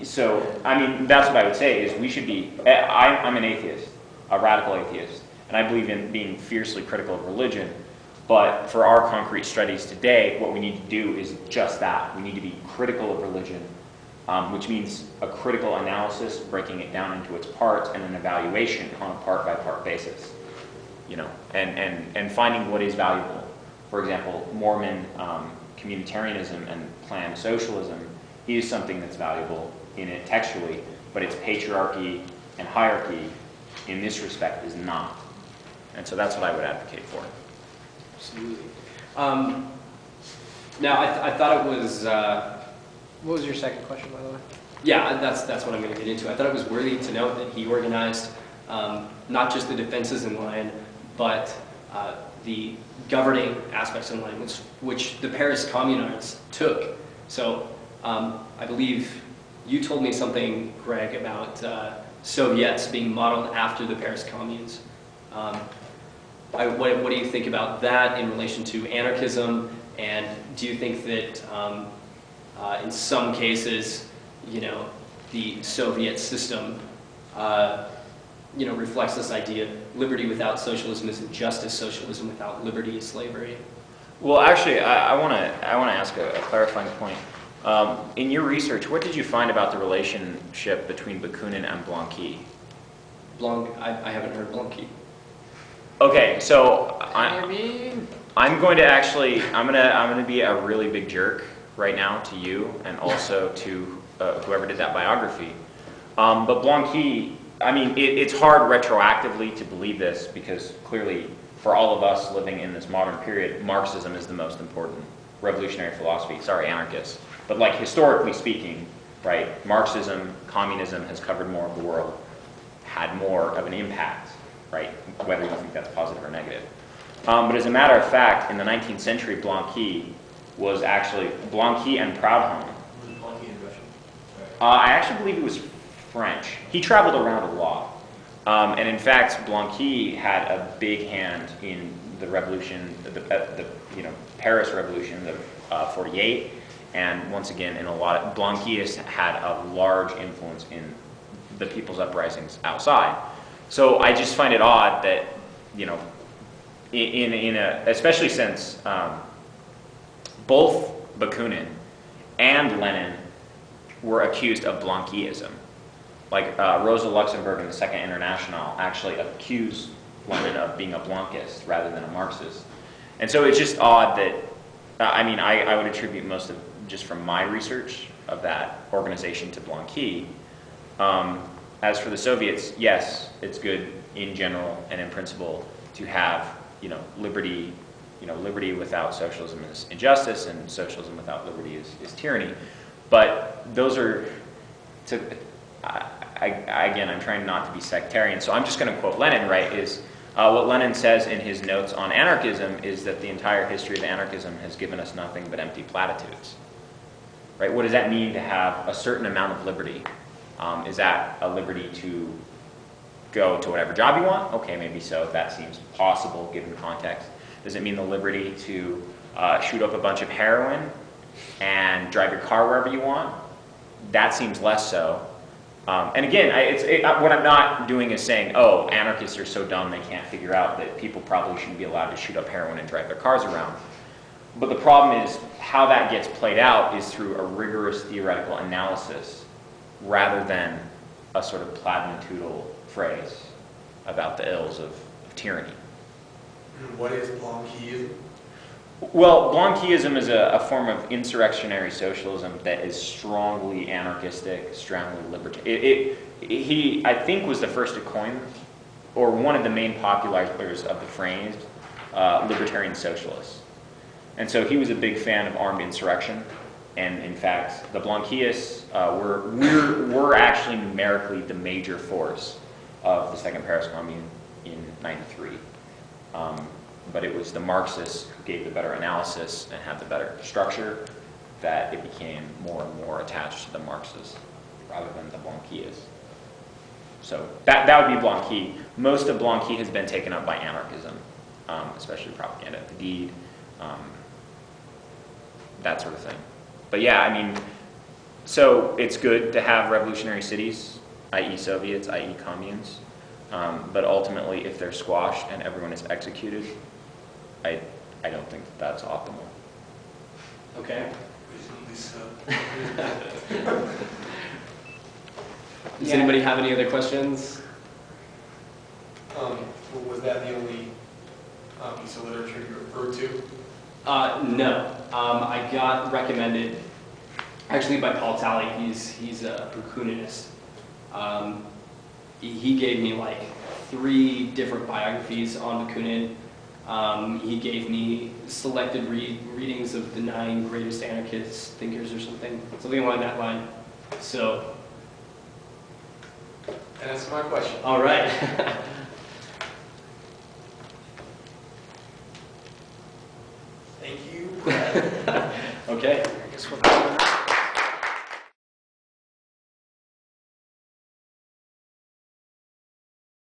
So, I mean, that's what I would say is we should be, I'm an atheist, a radical atheist, and I believe in being fiercely critical of religion, but for our concrete studies today, what we need to do is just that. We need to be critical of religion, which means a critical analysis, breaking it down into its parts, and an evaluation on a part-by-part basis, you know, and finding what is valuable. For example, Mormon communitarianism and planned socialism is something that's valuable in it textually, but its patriarchy and hierarchy in this respect is not. And so that's what I would advocate for. Absolutely. Now, I thought it was... what was your second question, by the way? Yeah, that's what I'm going to get into. I thought it was worthy to note that he organized not just the defenses in line, but the governing aspects in line, which the Paris Communards took. So I believe you told me something, Greg, about Soviets being modeled after the Paris Communes. What do you think about that in relation to anarchism? And do you think that in some cases, you know, the Soviet system, you know, reflects this idea: liberty without socialism is injustice, socialism without liberty is slavery? Well, actually, I want to ask a clarifying point. In your research, what did you find about the relationship between Bakunin and Blanqui? I haven't heard Blanqui. Okay, so I'm going to actually, I'm going to be a really big jerk right now to you and also to whoever did that biography. But Blanqui, I mean, it's hard retroactively to believe this because clearly for all of us living in this modern period, Marxism is the most important revolutionary philosophy. Sorry, anarchists. But like historically speaking, right, Marxism, communism has covered more of the world, had more of an impact, right, whether you think that's positive or negative. But as a matter of fact, in the 19th century, Blanqui was actually, Blanqui and Proudhon. Was Blanqui in Russian? I actually believe he was French. He traveled around a lot. And in fact, Blanqui had a big hand in the revolution, the Paris Revolution of 48. And once again, in a lot of, Blanquists had a large influence in the people's uprisings outside. So I just find it odd that, you know, especially since both Bakunin and Lenin were accused of Blanquism. Like Rosa Luxemburg in the Second International actually accused Lenin of being a Blanquist rather than a Marxist. And so it's just odd that, I mean, I would attribute most of, just from my research of that organization to Blanqui. As for the Soviets, yes, it's good in general and in principle to have, you know, liberty. You know, liberty without socialism is injustice, and socialism without liberty is tyranny. But those are, again, I'm trying not to be sectarian, so I'm just going to quote Lenin, right, is what Lenin says in his notes on anarchism is that the entire history of anarchism has given us nothing but empty platitudes. Right? What does that mean to have a certain amount of liberty? Is that a liberty to go to whatever job you want? Okay, maybe so. That seems possible given context. Does it mean the liberty to shoot up a bunch of heroin and drive your car wherever you want? That seems less so. And again, what I'm not doing is saying, oh, anarchists are so dumb they can't figure out that people probably shouldn't be allowed to shoot up heroin and drive their cars around. But the problem is how that gets played out is through a rigorous theoretical analysis rather than a sort of platitudinal phrase about the ills of tyranny. What is Blanquism? Well, Blanquism is a form of insurrectionary socialism that is strongly anarchistic, strongly libertarian. He, I think, was the first to coin, or one of the main popularizers of the phrase, libertarian socialist. And so he was a big fan of armed insurrection. And in fact, the Blanquists were actually numerically the major force of the Second Paris Commune in '93. But it was the Marxists who gave the better analysis and had the better structure that it became more and more attached to the Marxists rather than the Blanquists. So that would be Blanqui. Most of Blanqui has been taken up by anarchism, especially propaganda of the deed, that sort of thing. But yeah, I mean, So it's good to have revolutionary cities, i.e. Soviets, i.e. communes, but ultimately if they're squashed and everyone is executed, I don't think that that's optimal. Okay. Reasonably so. Does Yeah. anybody have any other questions? Was that the only piece of literature you referred to? No. I got recommended, actually by Paul Talley. He's a Bakuninist. He gave me like 3 different biographies on Bakunin. He gave me selected readings of the 9 greatest anarchist thinkers or something along that line. So, And that's my question. all right. Thank you. Okay. I guess we'll call it an